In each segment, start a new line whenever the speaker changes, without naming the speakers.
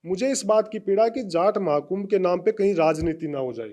मुझे इस बात की पीड़ा है कि जाट महाकुंभ के नाम पे कहीं राजनीति ना हो जाए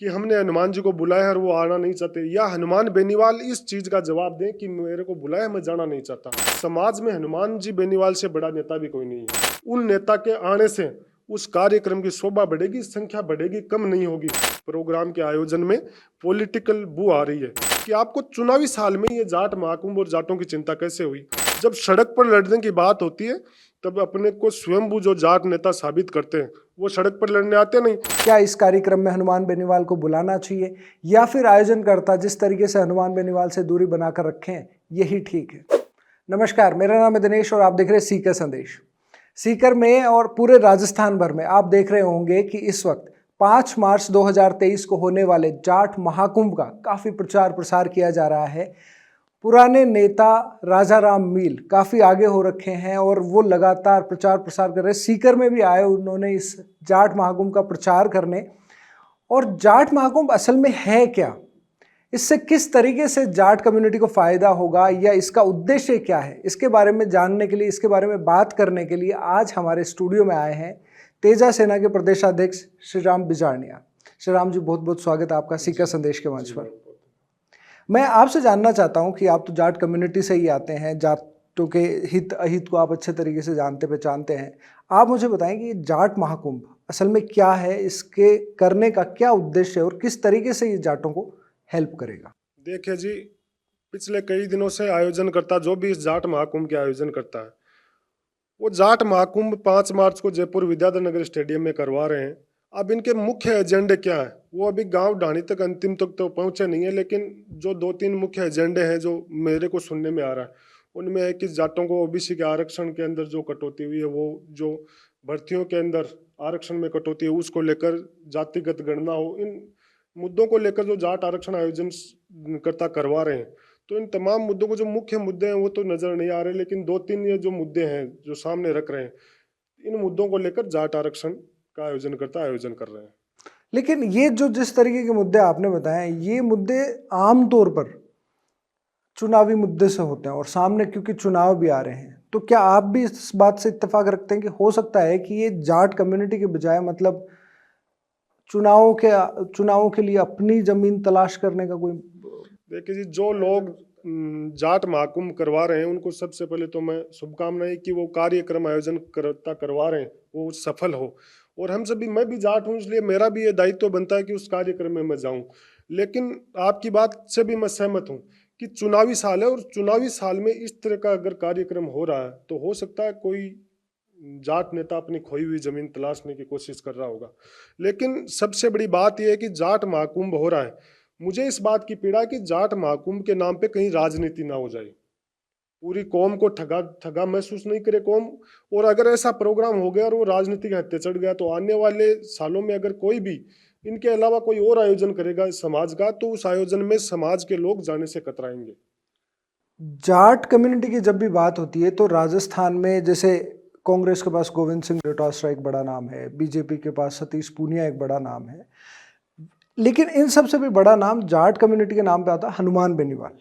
कि हमने हनुमान जी को बुलाया है और वो आना नहीं चाहते, या हनुमान बेनीवाल इस चीज का जवाब दें कि मेरे को बुलाया, मैं जाना नहीं चाहता। समाज में हनुमान जी बेनीवाल से बड़ा नेता भी कोई नहीं है। उन नेता के आने से उस कार्यक्रम की शोभा बढ़ेगी, संख्या बढ़ेगी, कम नहीं होगी। प्रोग्राम के आयोजन में पॉलिटिकल बू आ रही है कि आपको चुनावी साल में ये जाट महाकुंभ और जाटों की चिंता कैसे हुई। जब सड़क पर लड़ने की बात होती है तब अपने को स्वयंभू जो जाट नेता साबित करते हैं वो सड़क पर लड़ने आते नहीं।
क्या इस कार्यक्रम में हनुमान बेनीवाल को बुलाना चाहिए या फिर आयोजनकर्ता जिस तरीके से हनुमान बेनीवाल से दूरी बनाकर रखें यही ठीक है? नमस्कार, मेरा नाम है दिनेश और आप देख रहे हैं सीकर संदेश। सीकर में और पूरे राजस्थान भर में आप देख रहे होंगे कि इस वक्त 5 मार्च 2023 को होने वाले जाट महाकुंभ का काफ़ी प्रचार प्रसार किया जा रहा है। पुराने नेता राजा राम मील काफ़ी आगे हो रखे हैं और वो लगातार प्रचार प्रसार कर रहे हैं। सीकर में भी आए उन्होंने इस जाट महाकुंभ का प्रचार करने। और जाट महाकुंभ असल में है क्या, इससे किस तरीके से जाट कम्युनिटी को फ़ायदा होगा या इसका उद्देश्य क्या है, इसके बारे में जानने के लिए, इसके बारे में बात करने के लिए आज हमारे स्टूडियो में आए हैं तेजा सेना के प्रदेशाध्यक्ष श्री राम बिजारनिया। श्री राम जी, बहुत बहुत स्वागत है आपका सीकर संदेश के मंच पर। मैं आपसे जानना चाहता हूं कि आप तो जाट कम्युनिटी से ही आते हैं, जाटों के हित अहित को आप अच्छे तरीके से जानते पहचानते हैं। आप मुझे बताएं कि जाट महाकुंभ असल में क्या है, इसके करने का क्या उद्देश्य है और किस तरीके से ये जाटों को हेल्प करेगा?
देखिए जी, पिछले कई दिनों से आयोजन करता जो भी इस जाट महाकुंभ के आयोजन करता है वो जाट महाकुंभ 5 मार्च को जयपुर विद्याधर नगर स्टेडियम में करवा रहे हैं। अब इनके मुख्य एजेंडे क्या है वो अभी गांव ढाणी तक अंतिम तक तो पहुंचे नहीं है, लेकिन जो 2-3 मुख्य एजेंडे हैं जो मेरे को सुनने में आ रहा है उनमें है कि जाटों को ओबीसी के आरक्षण के अंदर जो कटौती हुई है, वो जो भर्तियों के अंदर आरक्षण में कटौती है उसको लेकर जातिगत गणना हो, इन मुद्दों को लेकर जो जाट आरक्षण आयोजन करता करवा रहे हैं। तो इन तमाम मुद्दों को जो मुख्य मुद्दे हैं वो तो नजर नहीं आ रहे, लेकिन 2-3 ये जो मुद्दे हैं जो सामने रख रहे हैं, इन मुद्दों को लेकर जाट आरक्षण का आयोजन कर रहे हैं।
लेकिन ये जो जिस तरीके के मुद्दे आपने बताए, ये मुद्दे आमतौर पर चुनावी मुद्दे से होते हैं और सामने क्योंकि चुनाव भी आ रहे हैं, तो क्या आप भी इस बात से इत्तेफाक रखते हैं कि हो सकता है कि ये जाट कम्युनिटी के बजाय मतलब चुनावों के लिए अपनी जमीन तलाश करने का कोई?
देखिए जी, जो लोग जाट महाकुंभ करवा रहे हैं उनको सबसे पहले तो मैं शुभकामनाएं कि वो कार्यक्रम आयोजन करवा रहे हैं वो सफल हो। और हम सभी, मैं भी जाट हूँ इसलिए मेरा भी ये दायित्व बनता है कि उस कार्यक्रम में मैं जाऊं। लेकिन आपकी बात से भी मैं सहमत हूँ कि चुनावी साल है और चुनावी साल में इस तरह का अगर कार्यक्रम हो रहा है तो हो सकता है कोई जाट नेता अपनी खोई हुई जमीन तलाशने की कोशिश कर रहा होगा। लेकिन सबसे बड़ी बात यह है कि जाट महाकुंभ हो रहा है, मुझे इस बात की पीड़ा है कि जाट महाकुंभ के नाम पे कहीं राजनीति ना हो जाए, पूरी कौम को ठगा ठगा महसूस नहीं करे कौम। और अगर ऐसा प्रोग्राम हो गया और वो राजनीति के हत्थे चढ़ गया तो आने वाले सालों में अगर कोई भी इनके अलावा कोई और आयोजन करेगा समाज का तो उस आयोजन में समाज के लोग जाने से कतराएंगे।
जाट कम्युनिटी की जब भी बात होती है तो राजस्थान में जैसे कांग्रेस के पास गोविंद सिंह डोटासरा एक बड़ा नाम है, बीजेपी के पास सतीश पूनिया एक बड़ा नाम है, लेकिन इन सबसे भी बड़ा नाम जाट कम्युनिटी के नाम पे आता है हनुमान बेनीवाल।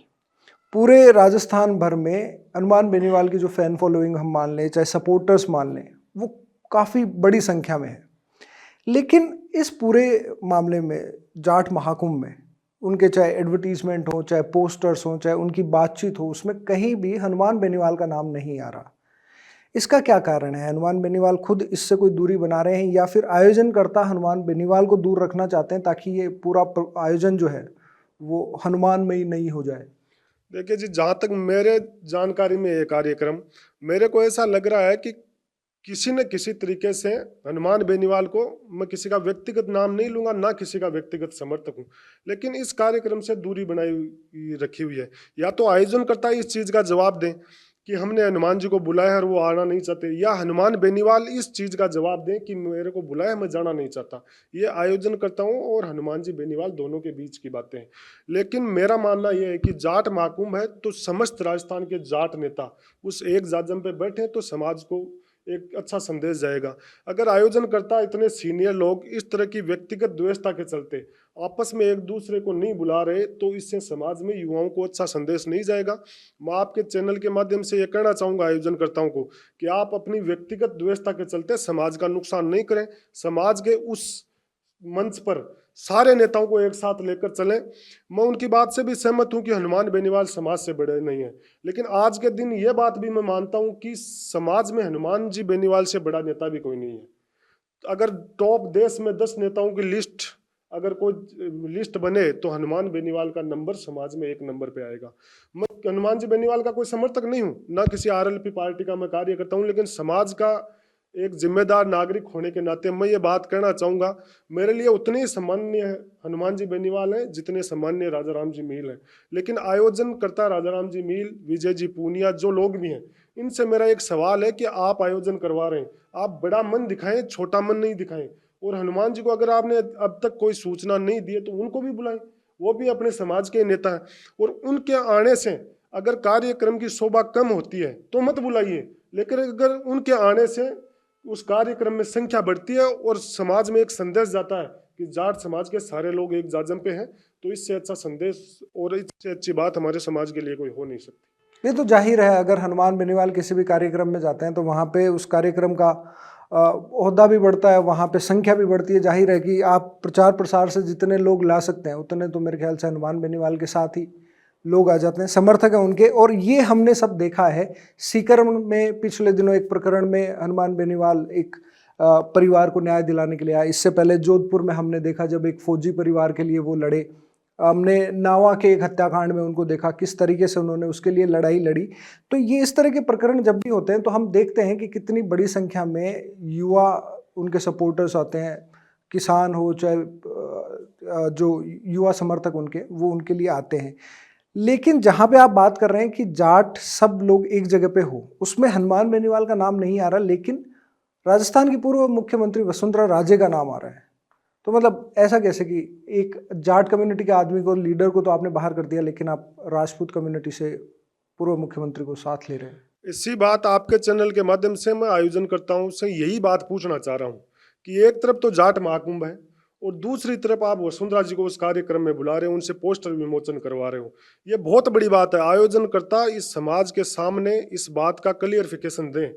पूरे राजस्थान भर में हनुमान बेनीवाल की जो फैन फॉलोइंग हम मान लें, चाहे सपोर्टर्स मान लें, वो काफ़ी बड़ी संख्या में है। लेकिन इस पूरे मामले में जाट महाकुंभ में उनके चाहे एडवर्टीजमेंट हो, चाहे पोस्टर्स हो, चाहे उनकी बातचीत हो, उसमें कहीं भी हनुमान बेनीवाल का नाम नहीं आ रहा। इसका क्या कारण है? हनुमान बेनीवाल खुद इससे कोई दूरी बना रहे हैं या फिर आयोजनकर्ता हनुमान बेनीवाल को दूर रखना चाहते हैं ताकि ये पूरा आयोजन जो है वो हनुमानमयी नहीं हो जाए?
देखिए जी, जहाँ तक मेरे जानकारी में ये कार्यक्रम, मेरे को ऐसा लग रहा है कि किसी न किसी तरीके से हनुमान बेनीवाल को, मैं किसी का व्यक्तिगत नाम नहीं लूंगा, ना किसी का व्यक्तिगत समर्थक हूं, लेकिन इस कार्यक्रम से दूरी बनाई रखी हुई है। या तो आयोजनकर्ता इस चीज का जवाब दें कि हमने हनुमान जी को बुलाया है और वो आना नहीं चाहते, या हनुमान बेनीवाल इस चीज का जवाब दें कि मेरे को बुलाया, मैं जाना नहीं चाहता। ये आयोजनकर्ताओं और हनुमान जी बेनीवाल दोनों के बीच की बातें हैं। लेकिन मेरा मानना यह है कि जाट महाकुंभ है तो समस्त राजस्थान के जाट नेता उस एक जाजम पे बैठे तो समाज को एक अच्छा संदेश जाएगा। अगर आयोजनकर्ता इतने सीनियर लोग इस तरह की व्यक्तिगत द्वेषता के चलते आपस में एक दूसरे को नहीं बुला रहे तो इससे समाज में युवाओं को अच्छा संदेश नहीं जाएगा। मैं आपके चैनल के माध्यम से ये कहना चाहूँगा आयोजनकर्ताओं को कि आप अपनी व्यक्तिगत द्वेषता के चलते समाज का नुकसान नहीं करें। समाज के उस मंच पर सारे नेताओं को एक साथ लेकर चलें। मैं उनकी बात से भी सहमत हूं कि हनुमान बेनीवाल समाज से बड़े नहीं है, लेकिन आज के दिन ये बात भी मैं मानता हूं कि समाज में हनुमान जी बेनीवाल से बड़ा नेता भी कोई नहीं है। अगर टॉप देश में 10 नेताओं की लिस्ट अगर कोई लिस्ट बने तो हनुमान बेनीवाल का नंबर समाज में 1 नंबर पे आएगा। मैं हनुमान जी बेनीवाल का कोई समर्थक नहीं हूँ, ना किसी आरएलपी पार्टी का मैं कार्य करता हूँ, लेकिन समाज का एक जिम्मेदार नागरिक होने के नाते मैं ये बात कहना चाहूँगा, मेरे लिए उतने ही सामान्य हनुमान जी बेनीवाल हैं जितने सामान्य राजा राम जी मील हैं। लेकिन आयोजन करता राजा राम जी मील, विजय जी पूनिया, जो लोग भी हैं, इनसे मेरा एक सवाल है कि आप आयोजन करवा रहे हैं, आप बड़ा मन दिखाएं, छोटा मन नहीं दिखाएं। और हनुमान जी को अगर आपने अब तक कोई सूचना नहीं दी है तो उनको भी बुलाएं, वो भी अपने समाज के नेता हैं। और उनके आने से अगर कार्यक्रम की शोभा कम होती है तो मत बुलाइए, लेकिन अगर उनके आने से उस कार्यक्रम में संख्या बढ़ती है और समाज में एक संदेश जाता है कि जाट समाज के सारे लोग एक जाजम पे हैं, तो इससे अच्छा संदेश और इससे अच्छी बात हमारे समाज के लिए कोई हो नहीं सकती।
ये तो जाहिर है, अगर हनुमान बेनीवाल किसी भी कार्यक्रम में जाते हैं तो वहाँ पे उस कार्यक्रम का ओहदा भी बढ़ता है, वहाँ पे संख्या भी बढ़ती है। जाहिर है कि आप प्रचार प्रसार से जितने लोग ला सकते हैं उतने तो मेरे ख्याल से हनुमान बेनीवाल के साथ ही लोग आ जाते हैं, समर्थक हैं उनके। और ये हमने सब देखा है। सीकर में पिछले दिनों एक प्रकरण में हनुमान बेनीवाल एक परिवार को न्याय दिलाने के लिए आया। इससे पहले जोधपुर में हमने देखा जब एक फौजी परिवार के लिए वो लड़े। हमने नावा के एक हत्याकांड में उनको देखा किस तरीके से उन्होंने उसके लिए लड़ाई लड़ी। तो ये इस तरह के प्रकरण जब भी होते हैं तो हम देखते हैं कि कितनी बड़ी संख्या में युवा उनके सपोर्टर्स आते हैं, किसान हो चाहे जो युवा समर्थक उनके, वो उनके लिए आते हैं। लेकिन जहाँ पे आप बात कर रहे हैं कि जाट सब लोग एक जगह पे हो, उसमें हनुमान बेनीवाल का नाम नहीं आ रहा, लेकिन राजस्थान की पूर्व मुख्यमंत्री वसुंधरा राजे का नाम आ रहा है। तो मतलब ऐसा कैसे कि एक जाट कम्युनिटी के आदमी को, लीडर को तो आपने बाहर कर दिया, लेकिन आप राजपूत कम्युनिटी से पूर्व मुख्यमंत्री को साथ ले रहे हैं।
इसी बात आपके चैनल के माध्यम से मैं आयोजनकर्ताओं से यही बात पूछना चाह रहा हूँ कि एक तरफ तो जाट महाकुंभ है और दूसरी तरफ आप वसुंधरा जी को उस कार्यक्रम में बुला रहे हो, उनसे पोस्टर विमोचन करवा रहे हो। ये बहुत बड़ी बात है। आयोजनकर्ता इस समाज के सामने इस बात का क्लियरिफिकेशन दें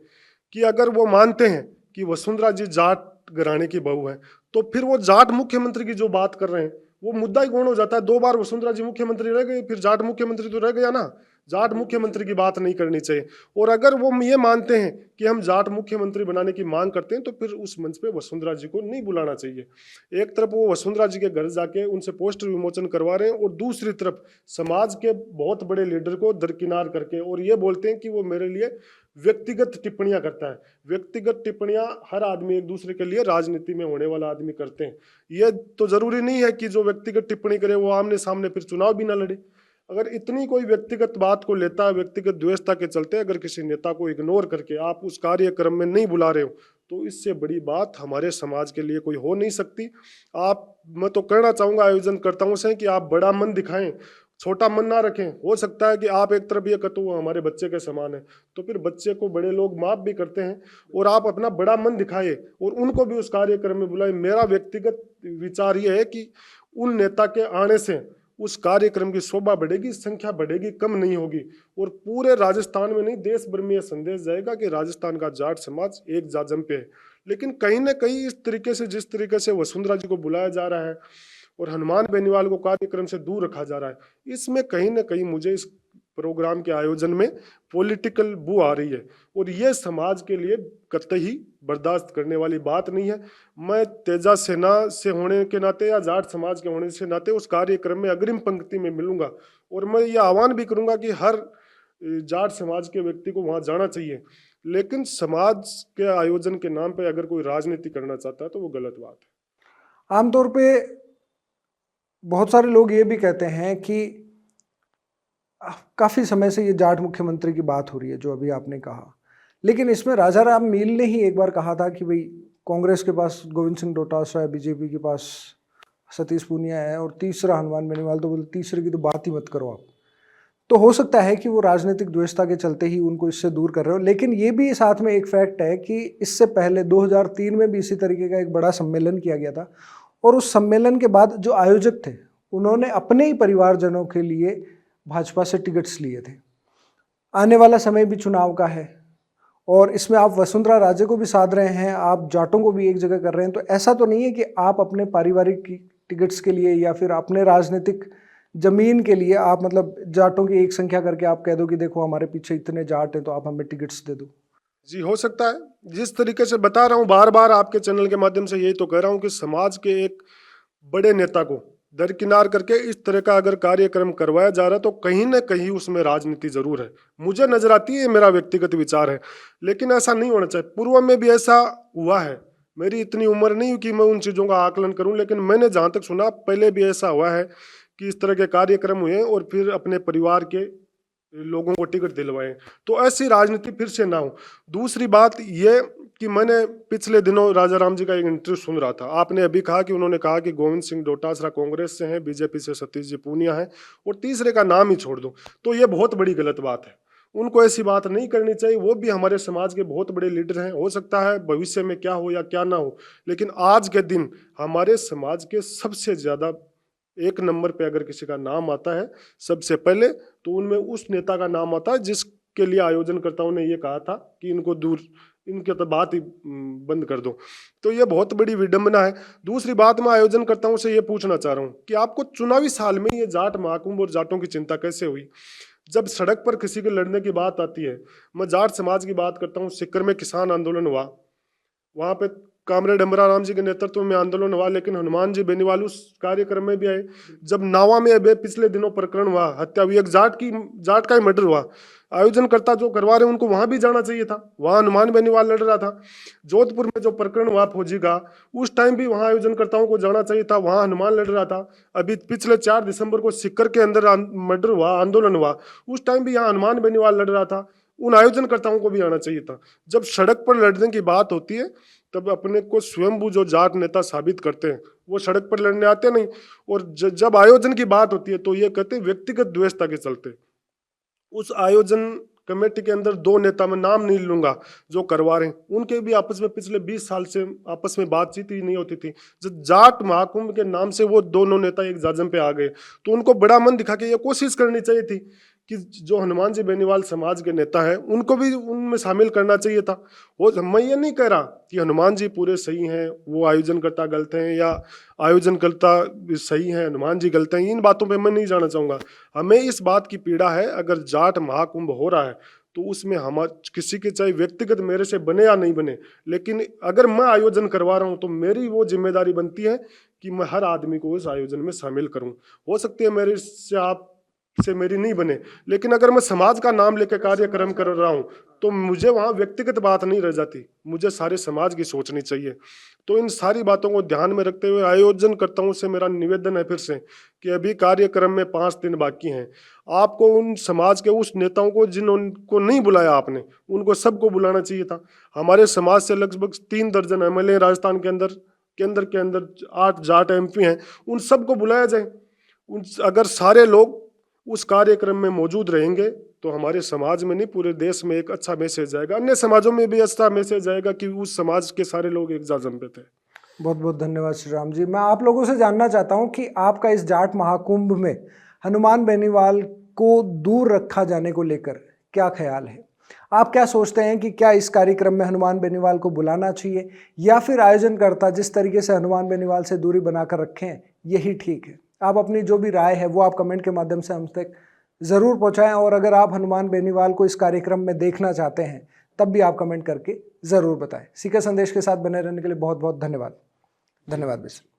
कि अगर वो मानते हैं कि वसुंधरा जी जाट घराने की बहू है तो फिर वो जाट मुख्यमंत्री की जो बात कर रहे हैं वो मुद्दा ही कौन हो जाता है। 2 बार वसुंधरा जी मुख्यमंत्री रह गई, फिर जाट मुख्यमंत्री तो रह गया ना। जाट मुख्यमंत्री की बात नहीं करनी चाहिए। और अगर वो ये मानते हैं कि हम जाट मुख्यमंत्री बनाने की मांग करते हैं तो फिर उस मंच पे वसुंधरा जी को नहीं बुलाना चाहिए। एक तरफ वो वसुंधरा जी के घर जाके उनसे पोस्टर विमोचन करवा रहे हैं और दूसरी तरफ समाज के बहुत बड़े लीडर को दरकिनार करके और ये बोलते हैं कि वो मेरे लिए व्यक्तिगत टिप्पणियां करता है। व्यक्तिगत टिप्पणियां हर आदमी एक दूसरे के लिए राजनीति में होने वाला आदमी करते हैं। ये तो जरूरी नहीं है कि जो व्यक्तिगत टिप्पणी करे वो आमने सामने फिर चुनाव भी ना लड़े। अगर इतनी कोई व्यक्तिगत बात को लेता है, व्यक्तिगत द्वेषता के चलते अगर किसी नेता को इग्नोर करके आप उस कार्यक्रम में नहीं बुला रहे हो तो इससे बड़ी बात हमारे समाज के लिए कोई हो नहीं सकती। मैं तो कहना चाहूंगा आयोजनकर्ताओं से कि आप बड़ा मन दिखाएं, छोटा मन ना रखें। हो सकता है कि आप एक तरफ ये कहते हो हमारे बच्चे के समान है, तो फिर बच्चे को बड़े लोग माफ भी करते हैं। और आप अपना बड़ा मन दिखाए और उनको भी उस कार्यक्रम में बुलाए। मेरा व्यक्तिगत विचार ये है कि उन नेता के आने से उस कार्यक्रम की शोभा बढ़ेगी, संख्या बढ़ेगी, कम नहीं होगी। और पूरे राजस्थान में नहीं, देश भर में यह संदेश जाएगा कि राजस्थान का जाट समाज एक जाजम पे है। लेकिन कहीं ना कहीं इस तरीके से, जिस तरीके से वसुंधरा जी को बुलाया जा रहा है और हनुमान बेनीवाल को कार्यक्रम से दूर रखा जा रहा है, इसमें कहीं ना कहीं मुझे इस प्रोग्राम के आयोजन में पॉलिटिकल बू आ रही है और ये समाज के लिए कतई बर्दाश्त करने वाली बात नहीं है। मैं तेजा सेना से होने के नाते या जाट समाज के होने से नाते उस कार्यक्रम में अग्रिम पंक्ति में मिलूंगा और मैं ये आह्वान भी करूंगा कि हर जाट समाज के व्यक्ति को वहां जाना चाहिए। लेकिन समाज के आयोजन के नाम पे अगर कोई राजनीति करना चाहता है तो वो गलत बात है।
आमतौर पे बहुत सारे लोग ये भी कहते हैं कि काफ़ी समय से ये जाट मुख्यमंत्री की बात हो रही है जो अभी आपने कहा, लेकिन इसमें राजा राम मील ने ही एक बार कहा था कि भाई कांग्रेस के पास गोविंद सिंह डोटासरा है, बीजेपी के पास सतीश पूनिया है और तीसरा हनुमान बेनीवाल, तो बोले तीसरे की तो बात ही मत करो आप। तो हो सकता है कि वो राजनीतिक द्वेषता के चलते ही उनको इससे दूर कर रहे हो। लेकिन ये भी साथ में एक फैक्ट है कि इससे पहले 2003 में भी इसी तरीके का एक बड़ा सम्मेलन किया गया था, और उस सम्मेलन के बाद जो आयोजक थे उन्होंने अपने ही परिवारजनों के लिए भाजपा से टिकट्स लिए थे। आने वाला समय भी चुनाव का है और इसमें आप वसुंधरा राजे को भी साध रहे हैं, आप जाटों को भी एक जगह कर रहे हैं। तो ऐसा तो नहीं है कि आप अपने पारिवारिक टिकट्स के लिए या फिर अपने राजनीतिक जमीन के लिए आप मतलब जाटों की एक संख्या करके आप कह दो कि देखो हमारे पीछे इतने जाट हैं तो आप हमें टिकट्स दे दो।
जी, हो सकता है। जिस तरीके से बता रहा हूँ बार बार आपके चैनल के माध्यम से, यही तो कह रहा हूँ कि समाज के एक बड़े नेता को दरकिनार करके इस तरह का अगर कार्यक्रम करवाया जा रहा है तो कहीं ना कहीं उसमें राजनीति जरूर है, मुझे नजर आती है। मेरा व्यक्तिगत विचार है, लेकिन ऐसा नहीं होना चाहिए। पूर्व में भी ऐसा हुआ है। मेरी इतनी उम्र नहीं हुई कि मैं उन चीज़ों का आकलन करूं, लेकिन मैंने जहाँ तक सुना पहले भी ऐसा हुआ है कि इस तरह के कार्यक्रम हुए और फिर अपने परिवार के लोगों को टिकट दिलवाए। तो ऐसी राजनीति फिर से ना हो। दूसरी बात ये कि मैंने पिछले दिनों राजा राम जी का एक इंटरव्यू सुन रहा था। आपने अभी कहा कि उन्होंने कहा कि गोविंद सिंह डोटासरा कांग्रेस से हैं, बीजेपी से सतीश जी पूनिया हैं और तीसरे का नाम ही छोड़ दो। तो ये बहुत बड़ी गलत बात है। उनको ऐसी बात नहीं करनी चाहिए। वो भी हमारे समाज के बहुत बड़े लीडर हैं। हो सकता है भविष्य में क्या हो या क्या ना हो, लेकिन आज के दिन हमारे समाज के सबसे ज़्यादा एक नंबर पे अगर किसी का नाम आता है सबसे पहले, तो उनमें उस नेता का नाम आता है जिसके लिए आयोजनकर्ताओं ने ये कहा था कि इनको दूर, इनके तो बात ही बंद कर दो। तो ये बहुत बड़ी विडंबना है। दूसरी बात, मैं आयोजनकर्ताओं से ये पूछना चाह रहा हूँ कि आपको चुनावी साल में ये जाट महाकुंभ और जाटों की चिंता कैसे हुई? जब सड़क पर किसी के लड़ने की बात आती है, मैं जाट समाज की बात करता हूँ, सिक्कर में किसान आंदोलन हुआ, वहाँ पे कामरेड अमराराम जी के नेतृत्व में आंदोलन हुआ, लेकिन हनुमान जी बेनीवाल उस कार्यक्रम में भी आए। जब नावा में अभी पिछले दिनों प्रकरण हुआ, हत्या हुई, एक जाट का ही मर्डर हुआ, आयोजनकर्ता जो करवा रहे हैं उनको वहां भी जाना चाहिए था। वहां हनुमान बेनीवाल लड़ रहा था। जोधपुर में जो प्रकरण हुआ फौजी का, उस टाइम भी वहां आयोजनकर्ताओं को जाना चाहिए था, वहां हनुमान लड़ रहा था। अभी पिछले 4 दिसंबर को सिक्कर के अंदर मर्डर हुआ, आंदोलन हुआ, उस टाइम भी यहाँ हनुमान बेनीवाल लड़ रहा था। उन आयोजनकर्ताओं को भी आना चाहिए था। जब सड़क पर लड़ने की बात होती है तब अपने को स्वयंभू जो जाट नेता साबित करते हैं वो सड़क पर लड़ने आते नहीं, और जब आयोजन की बात होती है तो ये कहते हैं व्यक्तिगत द्वेषता के चलते। उस आयोजन कमेटी के अंदर 2 नेता, मैं नाम नहीं लूंगा, जो करवा रहे हैं, उनके भी आपस में पिछले 20 साल से आपस में बातचीत ही नहीं होती थी। जब जाट महाकुंभ के नाम से वो दोनों नेता एक जाजम पे आ गए तो उनको बड़ा मन दिखा के ये कोशिश करनी चाहिए थी कि जो हनुमान जी बेनीवाल समाज के नेता हैं उनको भी उनमें शामिल करना चाहिए था। वो, मैं ये नहीं कह रहा कि हनुमान जी पूरे सही हैं, वो आयोजनकर्ता गलत हैं, या आयोजनकर्ता सही हैं हनुमान जी गलत हैं, इन बातों पे मैं नहीं जाना चाहूँगा। हमें इस बात की पीड़ा है, अगर जाट महाकुंभ हो रहा है तो उसमें हम किसी के चाहे व्यक्तिगत मेरे से बने या नहीं बने, लेकिन अगर मैं आयोजन करवा रहा हूँ तो मेरी वो जिम्मेदारी बनती है कि मैं हर आदमी को उस आयोजन में शामिल करूँ। हो सकती है मेरे से आप से मेरी नहीं बने, लेकिन अगर मैं समाज का नाम लेकर कार्यक्रम कर रहा हूँ तो मुझे वहाँ व्यक्तिगत बात नहीं रह जाती, मुझे सारे समाज की सोचनी चाहिए। तो इन सारी बातों को ध्यान में रखते हुए आयोजनकर्ताओं से मेरा निवेदन है फिर से कि अभी कार्यक्रम में 5 दिन बाकी हैं। आपको उन समाज के उस नेताओं को जिनको नहीं बुलाया आपने, उनको सबको बुलाना चाहिए था। हमारे समाज से लगभग 3 दर्जन MLA राजस्थान के अंदर, केंद्र के अंदर 8 जाट MP हैं, उन सबको बुलाया जाए। अगर सारे लोग उस कार्यक्रम में मौजूद रहेंगे तो हमारे समाज में नहीं पूरे देश में एक अच्छा मैसेज जाएगा, अन्य समाजों में भी अच्छा मैसेज जाएगा कि उस समाज के सारे लोग एक जाजम पे थे।
बहुत बहुत धन्यवाद श्री राम जी। मैं आप लोगों से जानना चाहता हूं कि आपका इस जाट महाकुंभ में हनुमान बेनीवाल को दूर रखा जाने को लेकर क्या ख्याल है? आप क्या सोचते हैं कि क्या इस कार्यक्रम में हनुमान बेनीवाल को बुलाना चाहिए या फिर आयोजनकर्ता जिस तरीके से हनुमान बेनीवाल से दूरी बनाकर रखें यही ठीक है? आप अपनी जो भी राय है वो आप कमेंट के माध्यम से हम तक ज़रूर पहुंचाएं, और अगर आप हनुमान बेनीवाल को इस कार्यक्रम में देखना चाहते हैं तब भी आप कमेंट करके ज़रूर बताएं। सीके संदेश के साथ बने रहने के लिए बहुत बहुत धन्यवाद। धन्यवाद मिश्र।